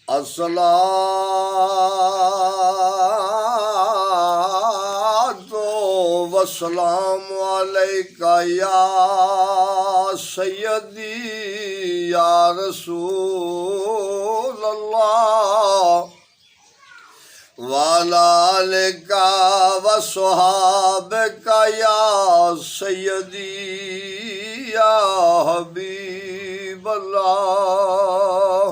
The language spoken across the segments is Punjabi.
अस्सलातु वस्सलामु अलैका या सय्यदी या रसूल अल्लाह वाला आलिका वस्सहाबिका या सय्यदी या हबीब अल्लाह।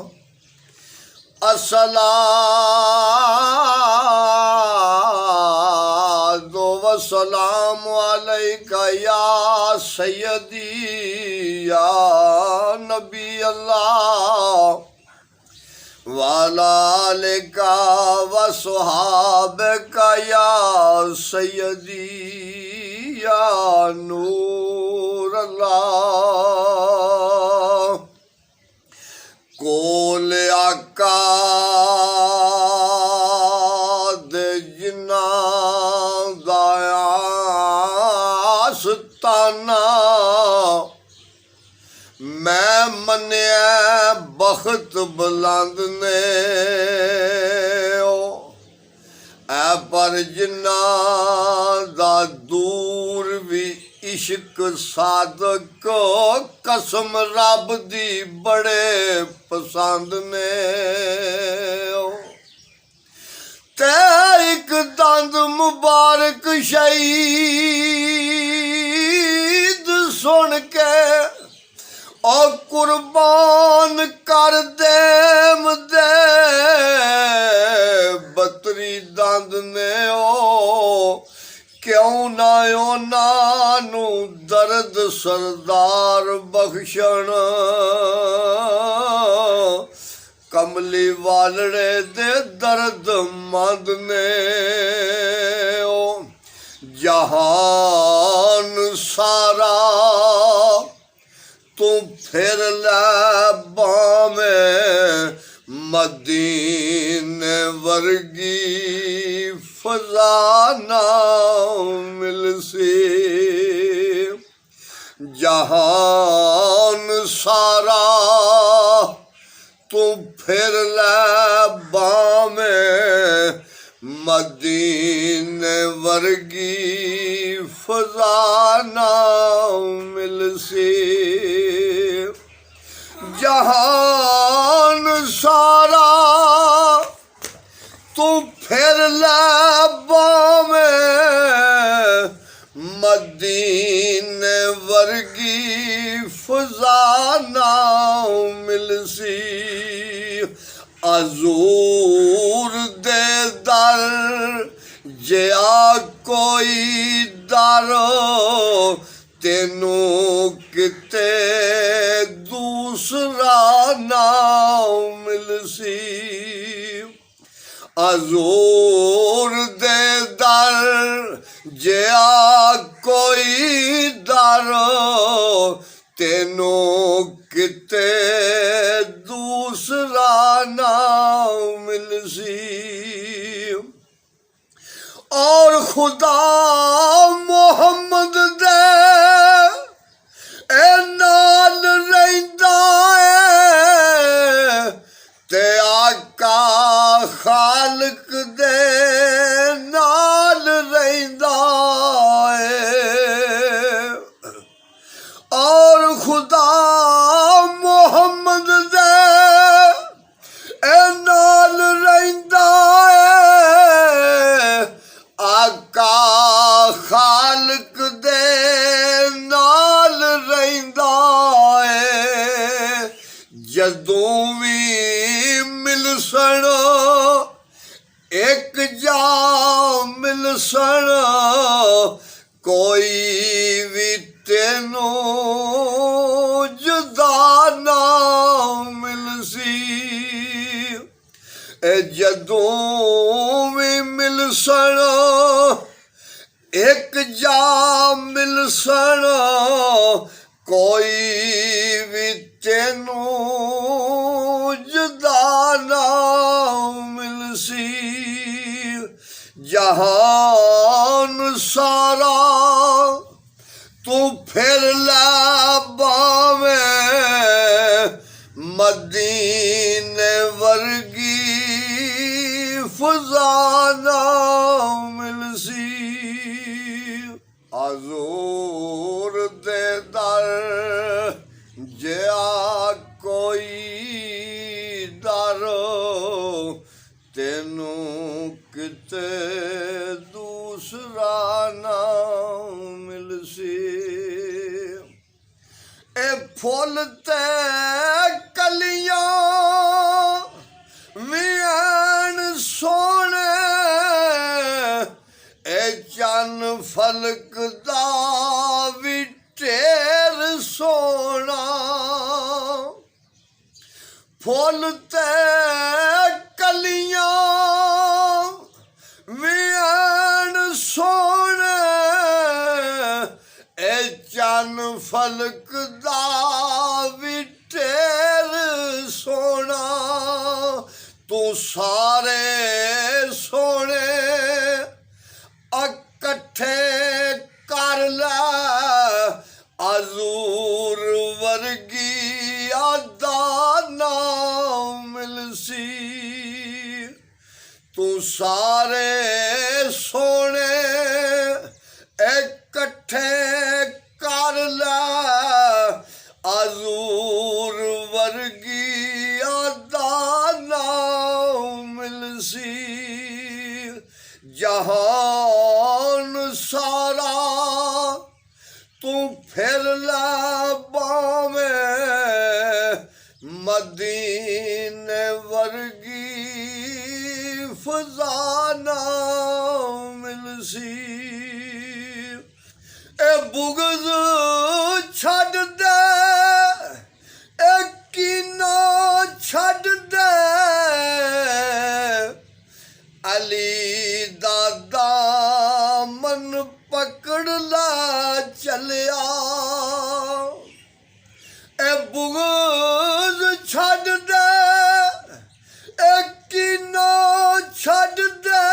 अस्सलातु वस्सलामु अलैका या सय्यदी या नबी अल्लाह वाला आलिका वस्सहाबिका या सय्यदी या नूर अल्लाह। कोल आका दे जिन्नां दा आस्ताना मैं मन्निया बख्त बुलंद ने ऐ पर जिन्नां दा दूर भी इश्क सादक कसम रब दी बड़े पसंद ने ते एक दंद मुबारक शहीद सुन के और कुर्बान कर दे दे बतरी दंद ने क्यों ना ओनानू दर्द सरदार बख्शण कमली वालड़े दे दर्द मंद ने जहान सारा तू फिर ले बामे मदीने वर्गी फजाना मिलसी। जहान सारा तू फिर ले बामे मदीने वर्गी फजाना मिलसी। जहान सारा तू फिर ले बामे मदीने वर्गी फजाना मिलसी। अजूर दे दर जिया कोई दर तेनू किते दूसरा ना मिलसी। अजूर दे दर जिया कोई दर तेनू किते दूसरा ना मिलसी। और खुदा मोहम्मद दे ए नाल रहिंदा है ते आका खालक दे नाल रहिंदा है। और खुदा मोहम्मद दे ए नाल रहिंदा है आका खालक दे नाल रहिंदा है। जदों भी मिलसन एक जा मिलसन कोई भी तेनू जुदा ना मिलसी। जदों भी मिलसन एक जा मिलसन कोई भी तेनू जुदा ना मिलसी। जहान सारा तू फिर ला बावे मदीने वर्गी ਫਜ਼ਾਨਾ ਮਿਲਸੀ ਹਜ਼ੂਰ ਦੇ ਦਰ ਜਿਆ ਕੋਈ ਦਰ ਤੈਨੂੰ ਕਿਤੇ ਦੂਸਰਾ ਨਾ ਮਿਲਸੀ ਇਹ ਫੁੱਲ ਤੇ ਕਲੀਆਂ ਵੀਣ ਸੋਹਣੇ ਇਹ ਚੰਨ ਫਲਕ ਦਾ ਵੀ ਢੇਰ ਸੋਹਣਾ ਫੁੱਲ ਤੇ ਕਲੀਆਂ ਵੀਣ ਸੋਹਣੇ ਇਹ ਚੰਨ ਫਲਕ ਦਾ ਵੀ ਢੇਰ ਸੋਹਣਾ ਤੂੰ ਸਾਰੇ ਸੋਹਣੇ ਇਕੱਠੇ ਕਰ ਲੈ ਹਜ਼ੂਰ ਵਰਗੀ ਆਦਾ ਨਾ ਮਿਲਸੀ ਤੂੰ ਸਾਰੇ ਸੋਹਣੇ ਇਕੱਠੇ ਕਰ ਲੈ ਹਜ਼ੂਰ ਵਰਗੀ ਆਦਾ ਨਾ ਮਿਲਸੀ ਜਹਾਨ ਸਾਰਾ ਤੂੰ ਫਿਰ ਲੈ ਬਾਵੇਂ ਮਦੀਨੇ ਵਰਗੀ ਫਜ਼ਾਨਾ ਮਿਲਸੀ ਇਹ ਬੁਗਜ਼ ਛੱਡ ਦੇ ਇਹ ਕੀਨਾ ਛੱਡ ਦੇ ਅਲੀ ਦਾ ਦਾਮਨ ਪਕੜ ਲਾ ਚੱਲਿਆ ਇਹ ਬੁਗਜ਼ ਛੱਡ ਦੇ ਇਹ ਕੀਨਾ ਛੱਡ ਦੇ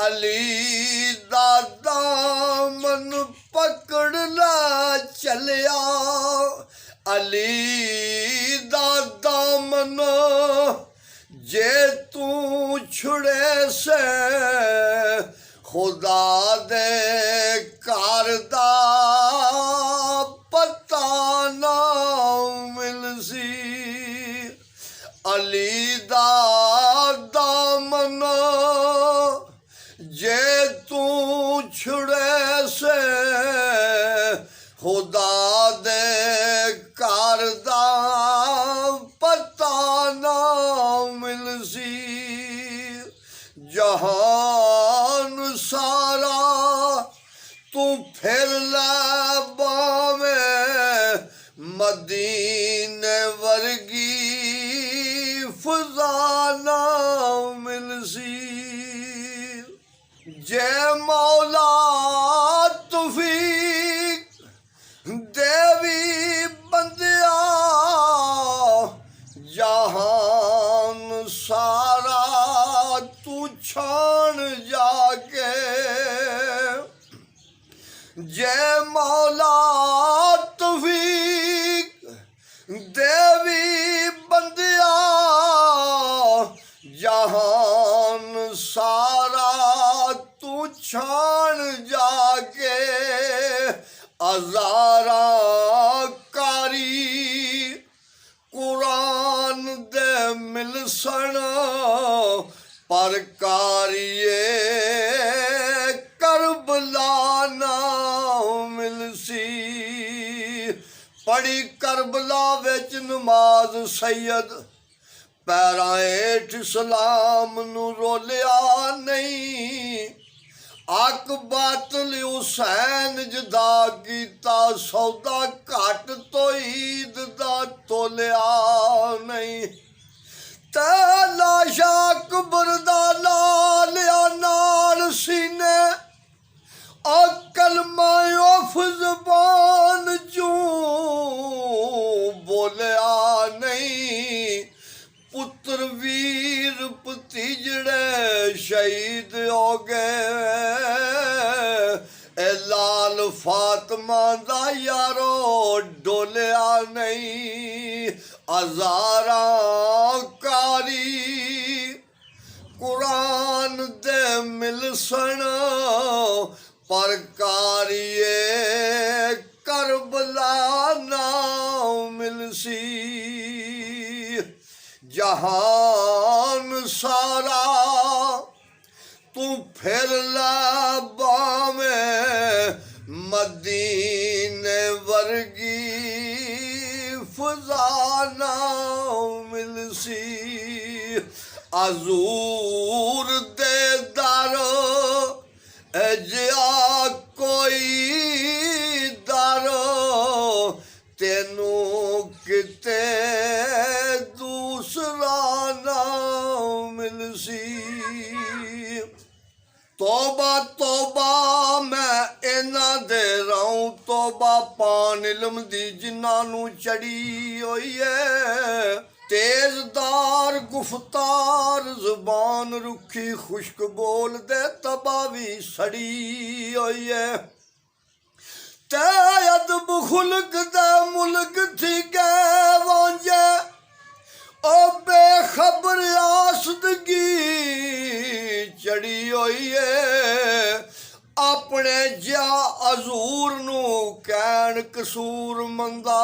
ਅਲੀ ਦਾ ਦਾਮਨ ਪਕੜ ਲਾ ਚੱਲਿਆ ਅਲੀ ਦਾ ਦਾਮਨ ਜੇ ਤੂੰ ਛੁੜੇ ਸੇ ਖੁਦਾ ਦੇ ਘਰ ਦਾ ਪਤਾ ਨਾ ਮਿਲਸੀ ਅਲੀ ਦਾ ਦਾਮਨ ਜੇ ਤੂੰ ਛੁੜੇ ਸੇ ਖੁਦਾ ਦੇ ਘਰ ਦਾ ਪਤਾ ਨਾ ਮਿਲਸੀ ਜਹਾਨ ਸਾਰਾ ਤੂੰ ਫਿਰ ਲੈ ਬਾਵੇਂ ਮਦੀਨੇ ਵਰਗੀ ਫਜ਼ਾਨਾ ਮਿਲਸੀ ਜੇ ਮੌਲਾ ਤੌਫੀਕ ਦੇਵੀ ਬੰਦਿਆ ਜਹਾਨ ਸਾਰਾ ਤੂੰ ਛਾਣ ਜਾ ਕੇ ਜੇ ਮੌਲਾ ਤੌਫੀਕ ਦੇਵੀ ਬੰਦਿਆ ਜਹਾਨ ਸਾਰਾ ਤੂੰ ਛਾਣ ਜਾ ਕੇ ਹਜ਼ਾਰਾਂ ਕਾਰੀ ਕੁਰਾਨ ਦੇ ਮਿਲਸਣ ਪਰ ਕਾਰੀਏ ਕਰਬਲਾ ਨਾ ਮਿਲਸੀ ਪੜੀ ਕਰਬਲਾ ਵਿੱਚ ਨਮਾਜ਼ ਸੈਯਦ ਪੈਰਾਂ ਹੇਠ ਸਲਾਮ ਨੂੰ ਰੋਲਿਆ ਨਹੀਂ ਅੱਕ ਬਾਤਲ ਹੁਸੈਨ ਜਦਾ ਕੀਤਾ ਸੌਦਾ ਘੱਟ ਤੋਂ ਈਦ ਦਾ ਤੋਲਿਆ ਨਹੀਂ ਤੇ ਲਾਸ਼ਾ ਅਕਬਰ ਦਾ ਲਾ ਲਿਆ ਨਾਲ ਸੀਨੇ ਕਲਮਾ ਉਫ ਜ਼ਬਾਨ ਚੋਂ ਬੋਲਿਆ ਨਹੀਂ ਪੁੱਤਰ ਵੀਰ ਭਤੀਜੜੇ ਸ਼ਹੀਦ ਹੋ ਗਏ ਇਹ ਲਾਲ ਫਾਤਮਾ ਦਾ ਯਾਰੋ ਡੋਲਿਆ ਨਹੀਂ ਹਜ਼ਾਰਾਂ ਕਾਰੀ ਕੁਰਾਨ ਦੇ ਮਿਲਸਣ ਪਰ ਕਾਰੀਏ ਕਰਬਲਾ ਨਾ ਮਿਲਸੀ ਜਹਾਨ ਸਾਰਾ ਤੂੰ ਫਿਰ ਲੈ ਬਾਵੇਂ ਮਦੀਨੇ ਵਰਗੀ ਫਜ਼ਾ ਨਾ ਮਿਲਸੀ ਹਜ਼ੂਰ ਦੇ ਦਰ ਜਿਹਾ ਕੋਈ ਦਰ ਤੈਨੂੰ ਕਿਤੇ ਦੂਸਰਾ ਨਾ ਮਿਲਸੀ ਤੋਬਾ ਤੋਬਾ ਮੈਂ ਇਹਨਾਂ ਦੇ ਰਾਉ ਤੋਬਾ ਪਾਨ ਇਲਮ ਦੀ ਜਿਨ੍ਹਾਂ ਨੂੰ ਚੜੀ ਹੋਈ ਹੈ ਤੇਜ਼ਦਾਰ ਗੁਫਤਾਰ ਜ਼ੁਬਾਨ ਰੁੱਖੀ ਖੁਸ਼ਕ ਬੋਲਦੇ ਤਬਾ ਵੀ ਸੜੀ ਹੋਈ ਹੈ ਤੇ ਅਦਬ ਖੁਲਕ ਦਾ ਮੁਲਕ ਥੀ ਗਏ ਵਾਂਝੇ ਉਹ ਬੇਖਬਰ ਆਸਦਗੀ ਚੜੀ ਹੋਈ ਏ ਆਪਣੇ ਜਿਹਾ ਹਜ਼ੂਰ ਨੂੰ ਕਹਿਣ ਕਸੂਰ ਮੰਦਾ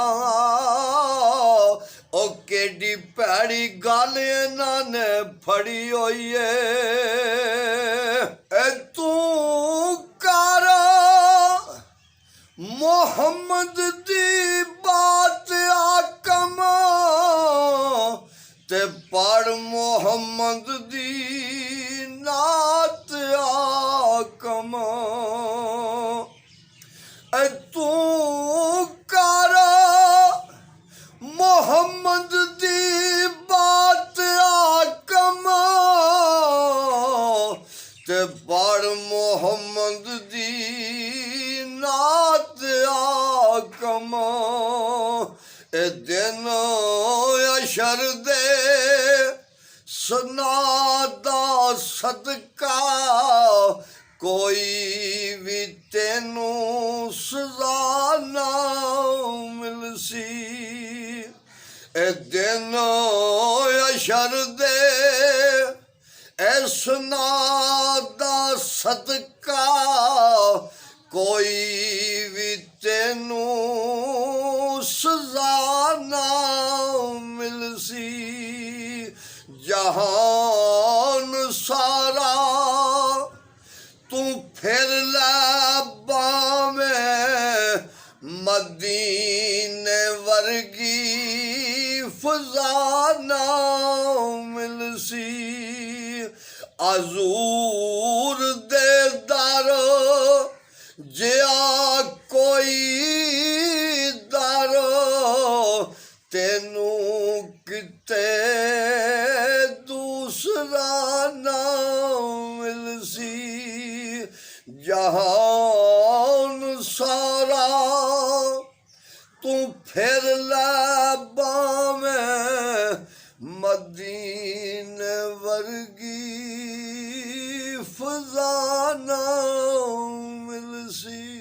ਉਹ ਕਿਹੜੀ ਭੈੜੀ ਗੱਲ ਇਹਨਾਂ ਨੇ ਫੜੀ ਹੋਈ ਏ ਤੂੰ ਕਰ ਮੁਹੰਮਦ ਦੀ ਬਾਤ ਆਕਮ ਤੇ ਪੜ ਮੁਹੰਮਦ ਦੀ ਨਾਤ ਆਕਮ ਤੂੰ ਕਰ ਮੁਹੰਮਦ ਦੀ ਬਾਤ ਆਕਮ ਤੇ ਪੜ ਮੁਹੰਮਦ ਦੀ ਨਾਤ ਆਕਮ ਇਹ ਦਿਨ ਅਸ਼ਰ ਦੇ ਸਨਾ ਦਾ ਸਦਕਾ ਕੋਈ ਵੀ ਤੈਨੂੰ ਸਜ਼ਾ ਨਾ ਮਿਲਸੀ ਇਹ ਦਿਨ ਅਸ਼ਰ ਦੇ ਇਸ ਨਾ ਦਾ ਸਦਕਾ ਕੋਈ ਵੀ ਤੈਨੂੰ ਸਜ਼ਾ ਨਾ ਮਿਲਸੀ ਜਹਾਨ ਸਾਰਾ ਤੂੰ ਫਿਰ ਲੈ ਬਾਵੇਂ ਮਦੀਨੇ ਵਰਗੀ ਫਜ਼ਾ ਨਾ ਮਿਲਸੀ ਹਜ਼ੂਰ ਦੇ ਦਰ ਜਿਹਾ ਕੋਈ ਦਰ ਤੈਨੂੰ ਕਿਤੇ ਦੂਸਰਾ ਨਾ ਮਿਲਸੀ ਜਹਾਨ ਸਾਰਾ ਤੂੰ ਫਿਰ ਲੈ ਬਾਵੇਂ ਮਦੀਨੇ ਵਰਗੀ ਫਜ਼ਾ ਨਾ ਮਿਲਸੀ